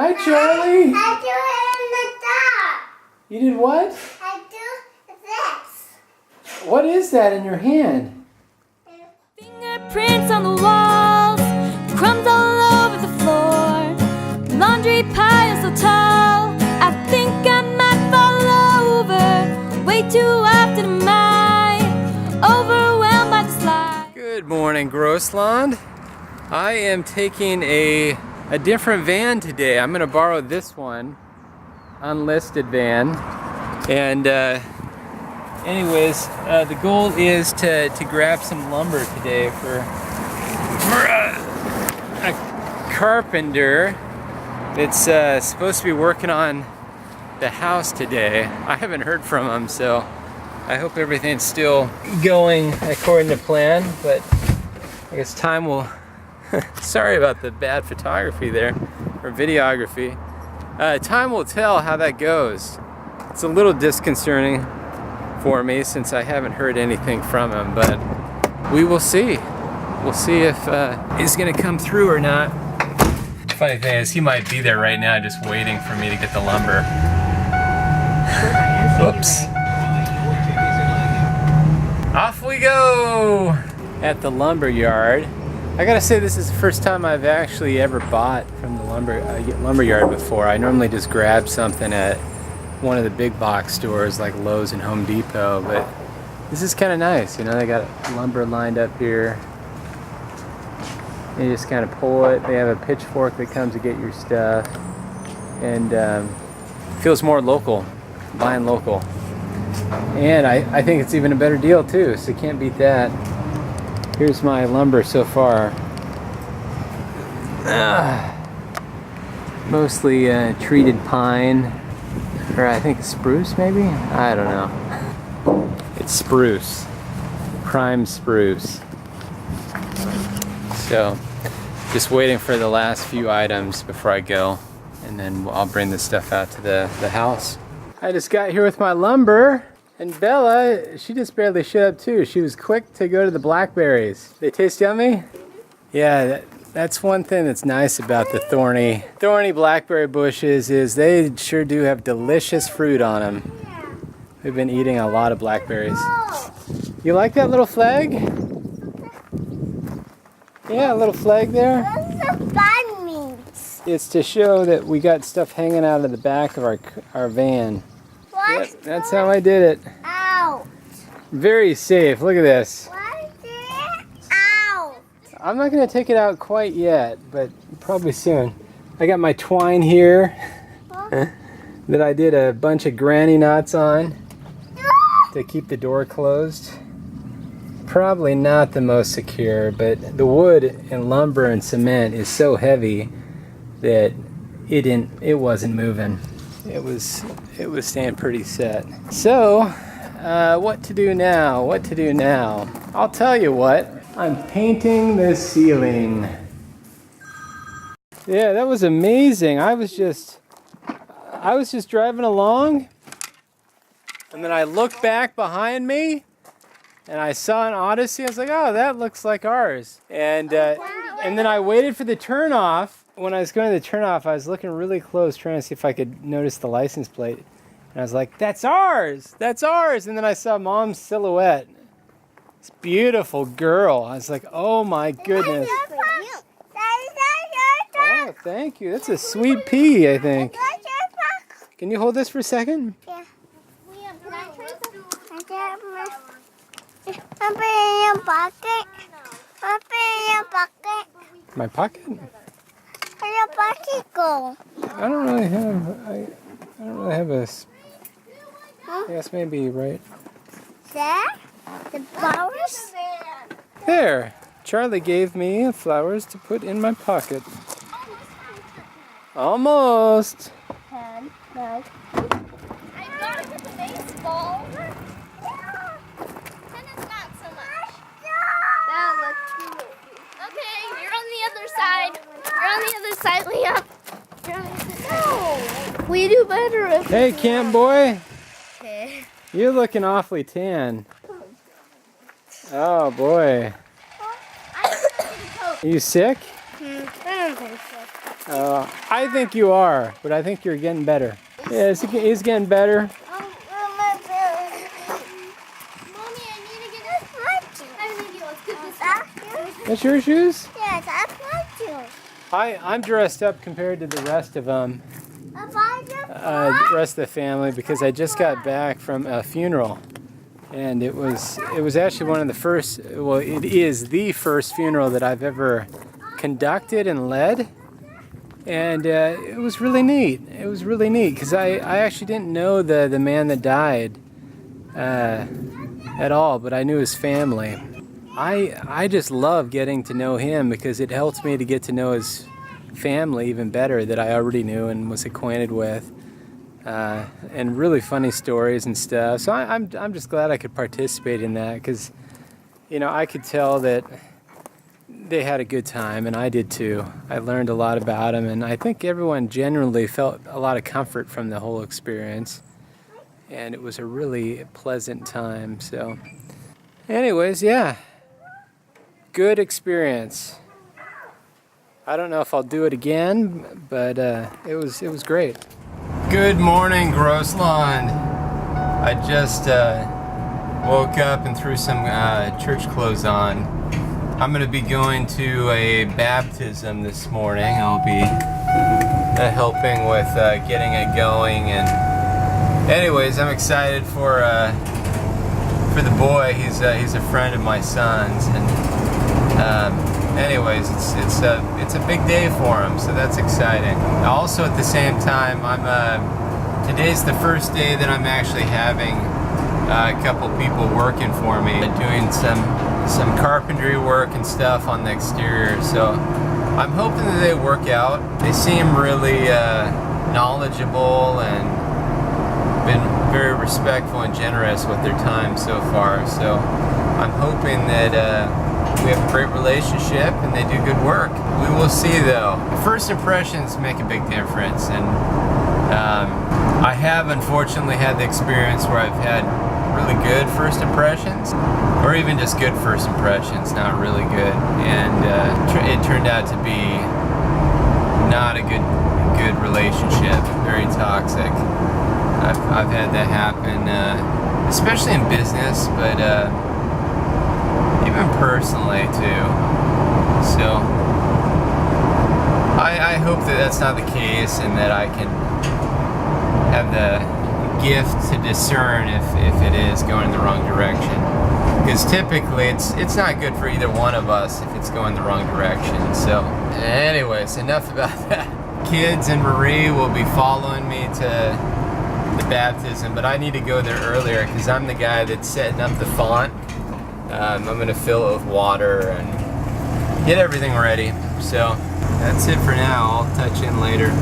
Hi, Charlie. I do it in the dark. You did what? I do this. What is that in your hand? Fingerprints on the walls, crumbs all over the floor, laundry pile so tall, I think I might fall over. Way too often am I overwhelmed by the slide. Good morning, GROSSLAND. I am taking a different van today. I'm going to borrow this one, unlisted van. And anyways, the goal is to grab some lumber today for a carpenter that's supposed to be working on the house today. I haven't heard from him, so I hope everything's still going according to plan, but I guess time will sorry about the bad photography there, or videography. Time will tell how that goes. It's a little disconcerting for me since I haven't heard anything from him, but we will see. We'll see if he's gonna come through or not. Funny thing is, he might be there right now just waiting for me to get the lumber. Whoops. Off we go! At the lumber yard. I gotta say, this is the first time I've actually ever bought from the lumber yard before. I normally just grab something at one of the big box stores like Lowe's and Home Depot, but this is kind of nice. You know, they got lumber lined up here. You just kind of pull it. They have a pitchfork that comes to get your stuff, and feels more local, buying local. And I think it's even a better deal too, so you can't beat that. Here's my lumber so far. Mostly treated pine, or I think spruce maybe? I don't know. It's spruce. Prime spruce. So, just waiting for the last few items before I go, and then I'll bring this stuff out to the house. I just got here with my lumber. And Bella, she just barely showed up too. She was quick to go to the blackberries. They taste yummy? Yeah, that's one thing that's nice about the thorny blackberry bushes is they sure do have delicious fruit on them. We've been eating a lot of blackberries. You like that little flag? Yeah, a little flag there. What's the fun means? It's to show that we got stuff hanging out of the back of our van. Yep, that's how I did it. Out. Very safe. Look at this. What is it? Out. I'm not going to take it out quite yet, but probably soon. I got my twine here that I did a bunch of granny knots on to keep the door closed. Probably not the most secure, but the wood and lumber and cement is so heavy that it wasn't moving. It was staying pretty set. So, what to do now? What to do now? I'll tell you what. I'm painting the ceiling. Yeah, that was amazing. I was just driving along, and then I looked back behind me, and I saw an Odyssey. I was like, oh, that looks like ours. And then I waited for the turnoff. When I was going to the turnoff, I was looking really close, trying to see if I could notice the license plate. And I was like, that's ours! That's ours! And then I saw Mom's silhouette. This beautiful girl. I was like, oh my goodness. Oh, thank you. That's a sweet pea, I think. Can you hold this for a second? Yeah. I'm in your pocket. I'm in your pocket. My pocket? Where your pocket go? I don't really have a. I guess maybe you're right. There? The flowers? There. Charlie gave me flowers to put in my pocket. Almost. 10, 9. I gotta get the baseball. Tennis not so much. That looks cute. Okay, you're on the other side. You're on the other side, Liam. You're on the other side. No. We do better if Hey, camp boy. Okay. You're looking awfully tan. Oh boy. Are you sick? I don't think so. I think you are, but I think you're getting better. Yeah, he's getting better. Mommy, I need to get this. That's your shoes? Yes, that's my shoes. I'm dressed up compared to the rest of them, The rest of the family, because I just got back from a funeral. And it was actually one of the first, well, it is the first funeral that I've ever conducted and led. And it was really neat. It was really neat because I actually didn't know the man that died at all, but I knew his family. I just love getting to know him because it helps me to get to know his family even better that I already knew and was acquainted with. And really funny stories and stuff. So I'm just glad I could participate in that because, you know, I could tell that they had a good time, and I did too. I learned a lot about them, and I think everyone generally felt a lot of comfort from the whole experience. And it was a really pleasant time. So, anyways, yeah, good experience. I don't know if I'll do it again, but it was great. Good morning, GROSSLAND. I just woke up and threw some church clothes on. I'm going to be going to a baptism this morning. I'll be helping with getting it going. And anyways, I'm excited for the boy. He's a friend of my son's, and anyways, it's a big day for him, so that's exciting. Also, at the same time, today's the first day that I'm actually having a couple people working for me, doing some carpentry work and stuff on the exterior. So I'm hoping that they work out. They seem really knowledgeable and been very respectful and generous with their time so far. So I'm hoping that we have a great relationship and they do good work. We will see though. First impressions make a big difference, and I have unfortunately had the experience where I've had really good first impressions, or even just good first impressions, not really good, and it turned out to be not a good relationship, very toxic. I've had that happen, especially in business, but even personally too. So I hope that that's not the case, and that I can have the gift to discern if it is going in the wrong direction, because typically it's not good for either one of us if it's going the wrong direction. So anyways, enough about that. Kids and Marie will be following me to the baptism, but I need to go there earlier because I'm the guy that's setting up the font. I'm going to fill it with water and get everything ready. So that's it for now. I'll touch in later.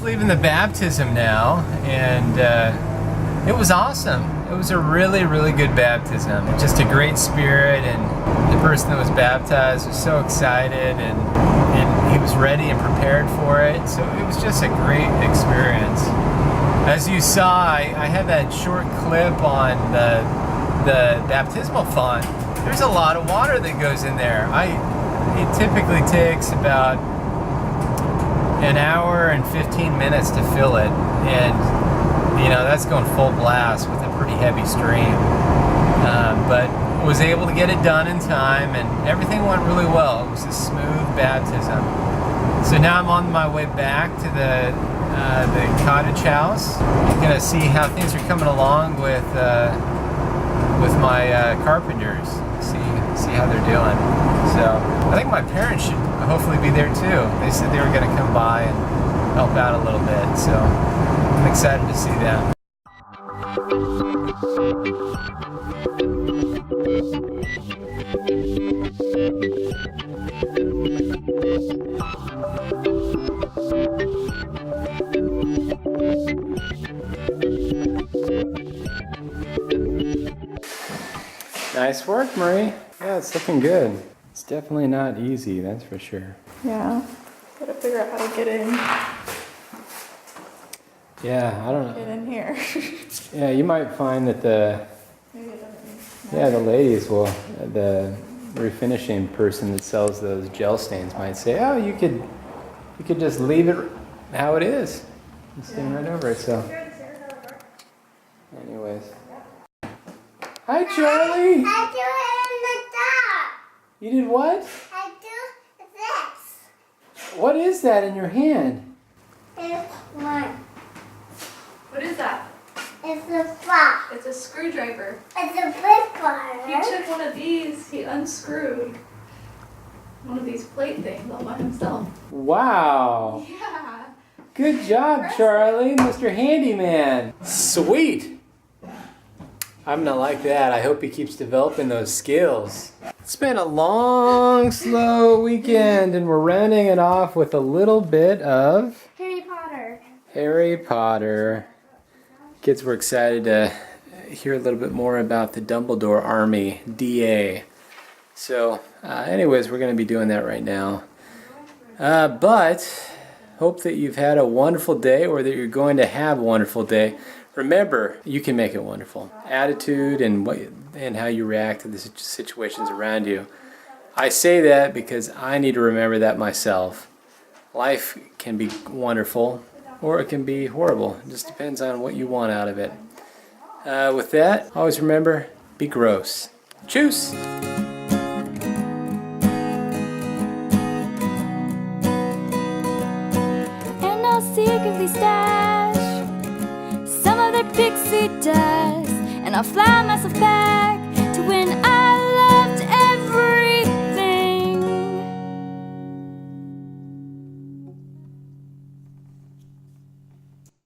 Leaving the baptism now, and it was awesome. It was a really, really good baptism. Just a great spirit, and the person that was baptized was so excited, and he was ready and prepared for it. So it was just a great experience. As you saw, I had that short clip on the baptismal font. There's a lot of water that goes in there. It typically takes about an hour and 15 minutes to fill it, and you know that's going full blast with a pretty heavy stream, but was able to get it done in time, and everything went really well. It was a smooth baptism. So now I'm on my way back to the cottage house. I'm gonna see how things are coming along with my carpenters. See how they're doing. So I think my parents should hopefully be there too. They said they were going to come by and help out a little bit. So I'm excited to see them. Nice work, Marie. Yeah, it's looking good. It's definitely not easy, that's for sure. Yeah, gotta figure out how to get in. Yeah, I don't know. Get in here. Yeah, you might find that the ladies will, the refinishing person that sells those gel stains might say, oh, you could just leave it how it is and stain right over it. So, anyways, hi Charlie. I do it in the dark. You did what? I do this. What is that in your hand? It's one. What is that? It's a box. It's a screwdriver. It's a big one. He took one of these, he unscrewed one of these plate things all by himself. Wow. Yeah. Good job, Charlie, Mr. Handyman. Sweet. I'm gonna like that. I hope he keeps developing those skills. It's been a long, slow weekend, and we're rounding it off with a little bit of Harry Potter. Harry Potter. Kids were excited to hear a little bit more about the Dumbledore Army, DA. So, anyways, we're going to be doing that right now. But hope that you've had a wonderful day, or that you're going to have a wonderful day. Remember, you can make it wonderful. Attitude and how you react to the situations around you. I say that because I need to remember that myself. Life can be wonderful, or it can be horrible. It just depends on what you want out of it. With that, always remember, be gross. Cheers! And I'll secretly stash some of their pixie dust, and I'll fly myself back